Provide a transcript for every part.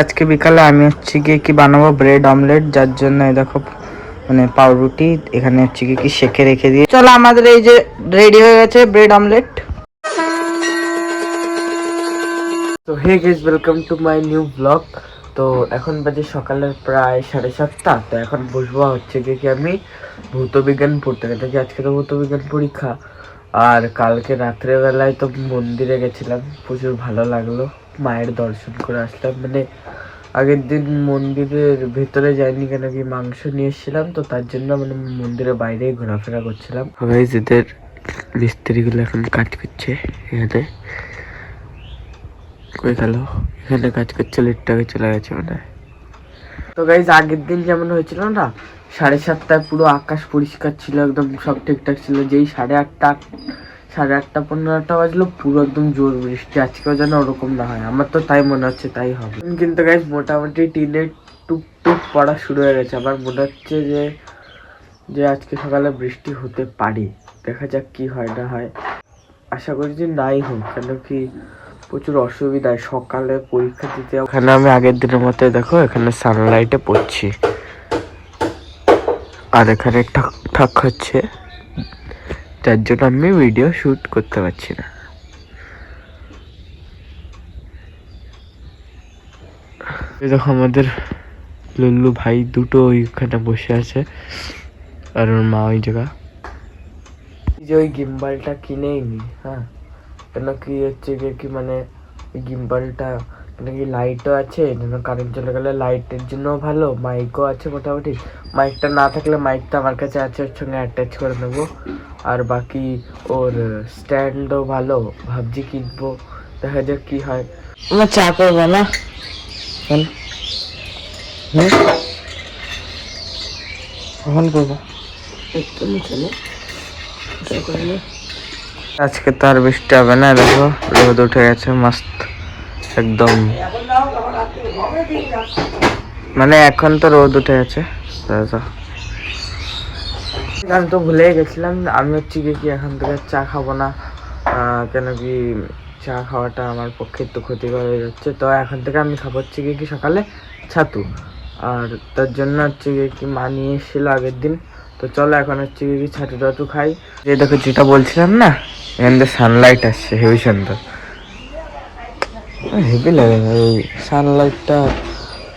আজকে বিকালে আমি হচ্ছে গিয়ে কি বানাবো ব্রেড অমলেট, যার জন্য এই দেখো মানে পাউরুটি এখানে হচ্ছে গিয়ে কি সেকে রেখে দিয়ে চলো আমাদের এই যে রেডি হয়ে গেছে ব্রেড অমলেট। তো hey guys, welcome to my new blog. তো এখন বাজে সকালের প্রায় 7:30। তো এখন বসবো হচ্ছে গিয়ে কি আমি ভৌতবিজ্ঞান পড়তে গেছি, আজকে তো ভৌতবিজ্ঞান পরীক্ষা। আর কালকে রাত্রেবেলায় তো মন্দিরে গেছিলাম, প্রচুর ভালো লাগলো, মায়ের দর্শন করে আসলাম। মানে আগের দিন মন্দিরের ভেতরে যাইনি, কেন কি মাংস নিয়ে এসেছিলাম, তো তার জন্য মানে মন্দিরের বাইরেই ঘোরাফেরা করছিলাম। সবাই যেদের মিস্ত্রিগুলো এখন কাজ করছে এখানে, কই গেল, এখানে কাজ করছে, লিটটাকে চলে গেছে মানে। তো গাইজ আগের দিন যেমন হয়েছিল না, 7:30টায় পুরো আকাশ পরিষ্কার ছিল, একদম সব ঠিকঠাক ছিল। যেই 8:30 15টা বাজলো, পুরো একদম জোর বৃষ্টি। আজকেও যেন ওরকম না হয়, আমার তো তাই মনে হচ্ছে, তাই হবে। কিন্তু গাইজ মোটামুটি টিনে টুকটুক পড়া শুরু হয়ে গেছে। আমার মনে হচ্ছে যে আজকে সকালে বৃষ্টি হতে পারে, দেখা যাক কি হয় না হয়। আশা করি যে নাই হোক, কেন কি প্রচুর অসুবিধায় সকালে পরীক্ষা দিতে। ওখানে আমি আগের দিনের মতো দেখো এখানে সানলাইটে পড়ছি, আর এখানে ঠাক ঠাক হচ্ছে, যার জন্য আমি ভিডিও শুট করতে পারছি না। দেখো আমাদের লুল্লু ভাই দুটো ওইখানে বসে আছে, আর ওর মা ওই জায়গা। যে ওই গিম্বালটা কিনেই নি, হ্যাঁ, কেন কি হচ্ছে কি মানে গিম্বালটা নাকি লাইটও আছে, কারেন্ট চলে গেলে লাইটের জন্য ভালো, মাইকও আছে মোটামুটি। মাইকটা না থাকলে মাইকটা আমার কাছে আছে, ওর সঙ্গে অ্যাটাচ করে নেবো। আর বাকি ওর স্ট্যান্ডও ভালো, ভাবছি কিনবো, দেখা যাক কি হয়। আমার চা করবো না, কখন করবো, আজকে তো আর বৃষ্টি হবে না, দেখো রোদ উঠে গেছে মস্ত একদম, মানে এখন তো রোদ উঠে গেছে। আমি তো ভুলেই গেছিলাম, আমি হচ্ছে কি এখন থেকে চা খাবো না, কেন কি চা খাওয়াটা আমার পক্ষে একটু ক্ষতিকর হয়ে যাচ্ছে। তো এখন থেকে আমি খাবো হচ্ছে কি সকালে ছাতু, আর তার জন্য হচ্ছে কি মা নিয়ে এসেছিল আগের দিন। তো চলো এখন হচ্ছে কি ছাতু টাতু খাই। এই দেখো যেটা বলছিলাম না, এখান থেকে সানলাইট আসছে, হেভি সুন্দর, হেভি লাগে এই সানলাইটটা,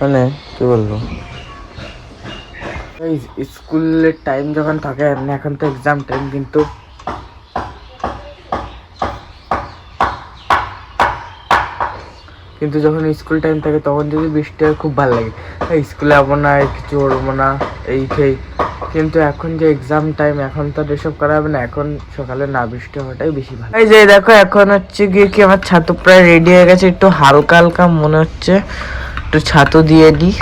মানে কি বলবো। স্কুলের টাইম যখন থাকে, এখন তো এক্সাম টাইম, কিন্তু যখন স্কুল টাইম থাকে তখন যদি বৃষ্টি হয় খুব ভালো লাগে, স্কুলে যাবো না, কিছু করবো না, এই সেই। কিন্তু এখন যে এক্সাম টাইম, এখন তো এসব করা হবে না, এখন সকালে না বৃষ্টি হওয়াটাই বেশি ভালো। এই যে দেখো এখন হচ্ছে গিয়ে কি আমার ছাতু প্রায় রেডি হয়ে গেছে, একটু হালকা হালকা মনে হচ্ছে, একটু ছাতু দিয়ে দিই।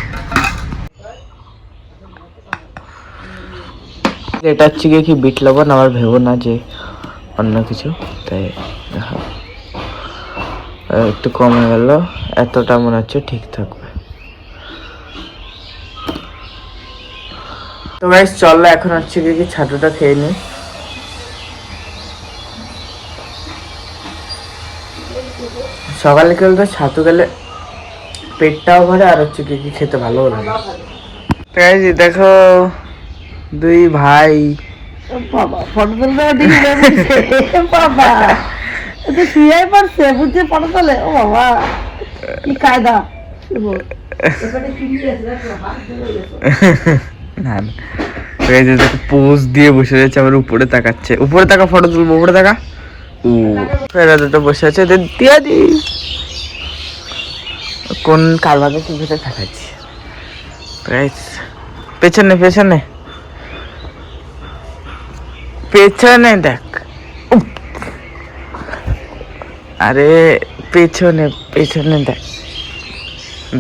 এটা হচ্ছে গিয়ে কি বিট লবণ, আবার ভেবো না যে অন্য কিছু, তাই দেখো একটু কমে গেল, এতটা মনে হচ্ছে ঠিক থাকবে। তো গাইস চলো এখন হচ্ছে কি ছাতুটা খেয়ে নিই। সকালে খেলে ছাতু খেলে পেটটাও ভরে, আর হচ্ছে কি খেতে ভালো লাগে। গাইস দেখো দুই ভাই, বাবা ফটো তুলতে বাবা এটা শুয়ে পারছে, বুঝছে ফটো তোলে, ও বাবা কি কায়দা। না পোজ দিয়ে বসে রয়েছে, আমার উপরে তাকাচ্ছে, উপরে তাকা ফটো তুলবো, উপরে তাকা। ও ফেরা দুটো বসে আছে, দিয়া দি কোন কারবারে কি ভেতরে তাকাচ্ছি। পেছনে পেছনে পেছনে দেখ, আরে পেছনে পেছনে দেখ,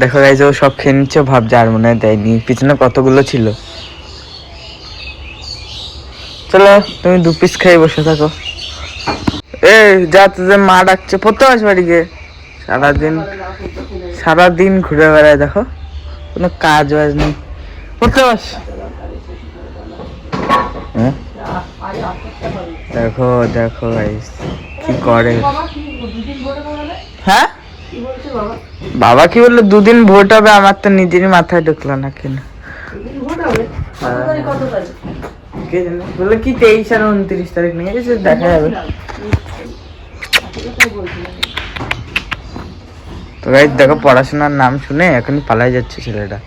দেখো গাইজ ও সব খেয়ে নিচ্ছে, ভাবছে আর মনে হয় দেয়নি, পিছনে কতগুলো ছিল। চলো তুমি 2 পিস খেয়ে বসে থাকো। এ যা, তোদের মা ডাকছে, পড়তে পারছ বাড়িকে, সারাদিন ঘুরে বেড়ায়, দেখো কোনো কাজ বাজ নেই, পড়তে পারছ। দেখো দেখো গাইস কি করে, হ্যাঁ বাবা কি বললো 2 দিন ভোট হবে, আমার তো নিজেরই মাথায় ঢুকলো না কেন। ভোট হবে কত তারিখ? কে জানে বললো কি 23 আর 29 তারিখ নিয়ে গেছে, দেখা যাবে। তো গাইস দেখো পড়াশোনার নাম শুনে এখনই পালাই যাচ্ছে ছেলেটা।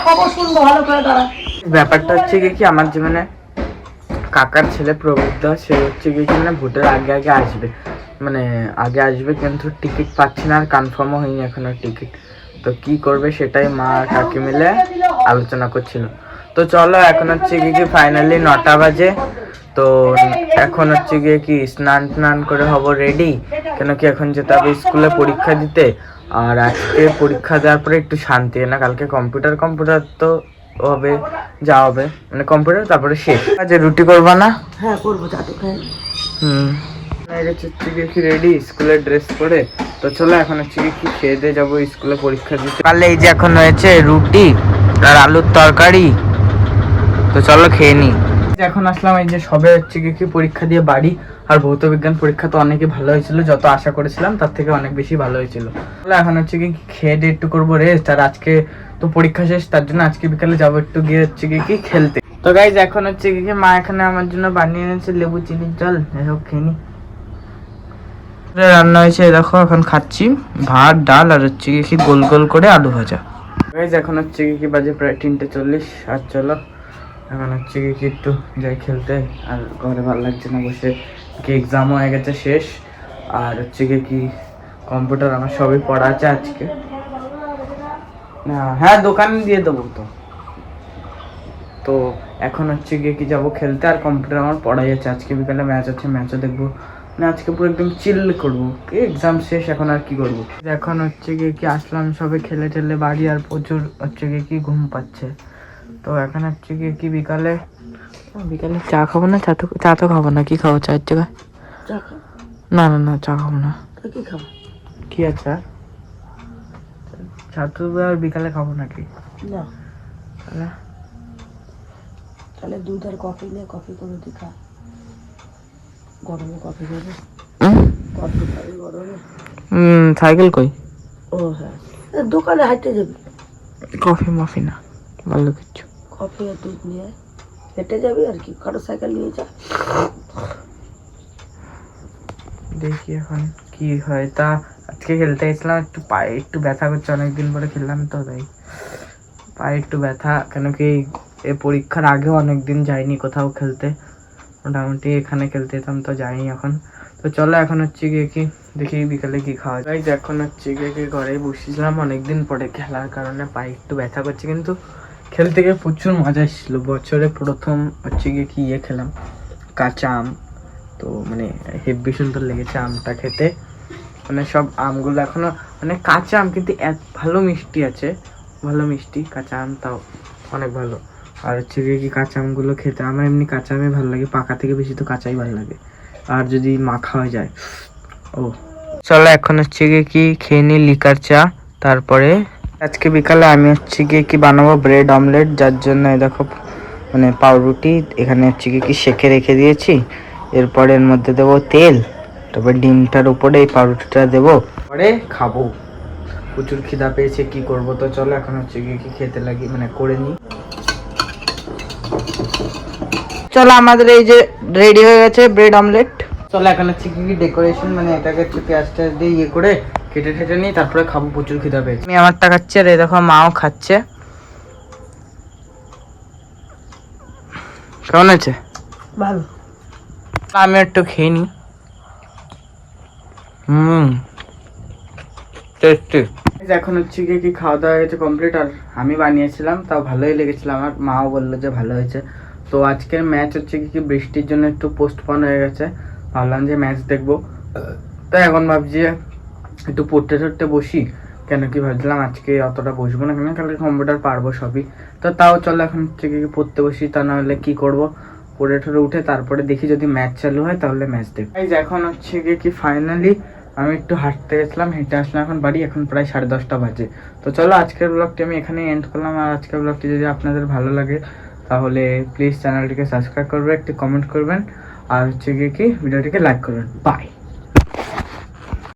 খবর শুনবো ভালো করে দাঁড়া। ব্যাপারটা হচ্ছে কি আমার জীবনে কাকার ছেলে প্রবুদ্ধ, সে হচ্ছে কি মানে ভোটের আগে আগে আসবে, মানে আগে আসবে, কিন্তু টিকিট পাচ্ছি না আর কনফার্মও হয়নি এখনো টিকিট। তো কি করবে সেটাই মা আর কাকি মিলে আলোচনা করছিল। তো চলো এখন হচ্ছে কি ফাইনালি 9টা বাজে। তো এখন হচ্ছে গিয়ে কি স্নান টান করে হব রেডি, কেন কি এখন যেতে হবে স্কুলে পরীক্ষা দিতে। আর আজকে পরীক্ষা দেওয়ার পরে একটু শান্তি, না কালকে কম্পিউটার তো হবে, যা হবে মানে কম্পিউটার, তারপরে শেষ। আজ রুটি করবা না? হ্যাঁ করবো, চাটু খাই। কি রেডি স্কুলের ড্রেস পরে। তো চলো এখন হচ্ছে কি খেয়ে দিয়ে যাবো স্কুলে পরীক্ষা দিতে। কালে এই যে এখন হয়েছে রুটি আর আলুর তরকারি, তো চলো খেয়ে নি। এখন আসলাম এই যে সবে হচ্ছে কি পরীক্ষা দিয়ে বাড়ি। আর ভৌত বিজ্ঞান পরীক্ষা তো অনেকই ভালো হয়েছিল, যত আশা করেছিলাম তার থেকে অনেক বেশি ভালো হয়েছিল। এখন হচ্ছে কি খেয়ে দিয়ে একটু করবো রেস্ট। আর আজকে তো পরীক্ষা শেষ, তার জন্য আজকে বিকালে যাবো একটু গিয়ে হচ্ছে কি খেলতে। তো গাইজ এখন হচ্ছে কি মা এখানে আমার জন্য বানিয়ে এনেছে লেবু চিনির জল, এসব খেয়ে নি। রান্না হয়েছে দেখো, এখন খাচ্ছি ভাত ডাল আর হচ্ছে কি গোল গোল করে আলু ভাজা। গাইজ এখন হচ্ছে কি বাজে প্রায় 3:40। আর চলো এখন হচ্ছে কি একটু যাই খেলতে। আর ঘরে ভালো লাগছে না বসে, কি এক্সামও হয়ে গেছে শেষ। আর হচ্ছে কি কম্পিউটার আমার সবই পড়া আছে আজকে। না হ্যাঁ দোকানে দিয়ে দেবো তো। তো এখন হচ্ছে কি যাবো খেলতে। আর কম্পিউটার আমার পড়াই আছে, আজকে বিকালে ম্যাচ আছে, ম্যাচও দেখবো। না আজকে পুরো একদম চিল করবো, এক্সাম শেষ এখন আর কি করবো। এখন হচ্ছে কি আসলাম সবে খেলে টেলে বাড়ি, আর প্রচুর হচ্ছে কি ঘুম পাচ্ছে। তো এখন হচ্ছে কি বিকালে চা খাবো না, চা তো খাবো না। কি খাবো চায়ের জায়গায়? না না না চা খাবো না। কি খাবো? কি আছে চা তো আর বিকালে খাবো নাকি? না তাহলে তাহলে দুধ আর কফি নিয়ে কফি করে দি খা। গরমে কফি খাবে, কফি খাবে গরমে। সাইকেল কই? ও হ্যাঁ, দোকানে হাঁটতে যাবি। কফি মফি না, ভালো কিছু। কফি আর দুধ নিয়ে হেঁটে যাবি আর কি, কারো সাইকেল নিয়ে যা। দেখি এখন কি হয়। তা আজকে খেলতে গেছিলাম, একটু পায়ে একটু ব্যথা করছে, অনেকদিন পরে খেললাম তো তাই পায়ে একটু ব্যথা। কেন কি এই পরীক্ষার আগেও অনেকদিন যাইনি কোথাও খেলতে, মোটামুটি এখানে খেলতে যেতাম, তো যাইনি এখন। তো চলো এখন হচ্ছে কি দেখি বিকালে কি খাওয়া যায়। এখন হচ্ছে কি ঘরে বসেছিলাম অনেকদিন পরে, খেলার কারণে পায়ে একটু ব্যথা করছে, কিন্তু খেলতে গিয়ে প্রচুর মজা এসেছিলো। বছরে প্রথম হচ্ছে কি খেলাম কাঁচা আম, তো মানে হেব্বি সুন্দর লেগেছে আমটা খেতে। মানে সব আমগুলো এখনো মানে কাঁচা আম, কিন্তু এক ভালো মিষ্টি আছে, ভালো মিষ্টি কাঁচা আম, তাও অনেক ভালো। আর হচ্ছে কি কাঁচা আমগুলো খেতে আমার এমনি কাঁচা আমই ভালো লাগে, পাকা থেকে বেশি তো কাঁচাই ভালো লাগে। আর যদি মাখা হয়ে যায় ও। চলো এখন হচ্ছে কি খেয়ে নি লিকার চা। তারপরে আজকে বিকালে আমি হচ্ছে কি বানাবো ব্রেড অমলেট, যার জন্য দেখো মানে পাউরুটি এখানে হচ্ছে কি সেঁকে রেখে দিয়েছি। এরপরে এর মধ্যে দেবো তেল, তারপর ডিমটার উপরে এই পাউরুটিটা দেবো, পরে খাবো। প্রচুর খিদা পেয়েছে, কি করব। তো চলো এখন হচ্ছে কি খেতে লাগি, মানে করে নিই। চলো আমাদের এই যে রেডি হয়ে গেছে ব্রেড অমলেট। চলো এখন হচ্ছে কি ডেকোরেশন, মানে এটাকে হচ্ছে পেঁয়াজ টেয়াজ দিয়ে ইয়ে করে কেটে ঠেটে নিই, তারপরে খাবো। প্রচুর খিদা পেয়েছে, আমি আমারটা খাচ্ছি আর এই দেখো মাও খাচ্ছে। কেমন আছে? ভালো। আমি একটু খেয়ে নি। টেস্টি। এখন হচ্ছে কি খাওয়া দাওয়া হয়েছে কমপ্লিট, আর আমি বানিয়েছিলাম, তাও ভালোই লেগেছিল আমার, মাও বললো যে ভালো হয়েছে। তো আজকের ম্যাচ হচ্ছে কি বৃষ্টির জন্য একটু পোস্টপন হয়ে গেছে, ভাবলাম যে ম্যাচ দেখবো। তাই এখন ভাবছি একটু পড়তে টড়তে বসি, কেন কি ভাবছিলাম আজকে অতটা বসবো না, কেন কালকে কম্পিউটার পারবো সবই। তো তাও চলো এখন হচ্ছে কি পড়তে বসি, তা নাহলে কি করবো, পড়ে ঠরে উঠে তারপরে দেখি যদি ম্যাচ চালু হয় তাহলে ম্যাচ দেখবো। এখন হচ্ছে কি ফাইনালি আমি একটু হাঁটতে গেছিলাম, হেঁটে আসলাম এখন বাড়ি, এখন প্রায় 10:30 বাজে। তো চলো আজকের ব্লগটি আমি এখানে এন্ড করলাম। আর আজকের ব্লগটি যদি আপনাদের ভালো লাগে তাহলে প্লিজ চ্যানেলটিকে সাবস্ক্রাইব করবেন, একটি কমেন্ট করবেন, আর হচ্ছে গিয়ে কি ভিডিওটিকে লাইক করবেন। বাই।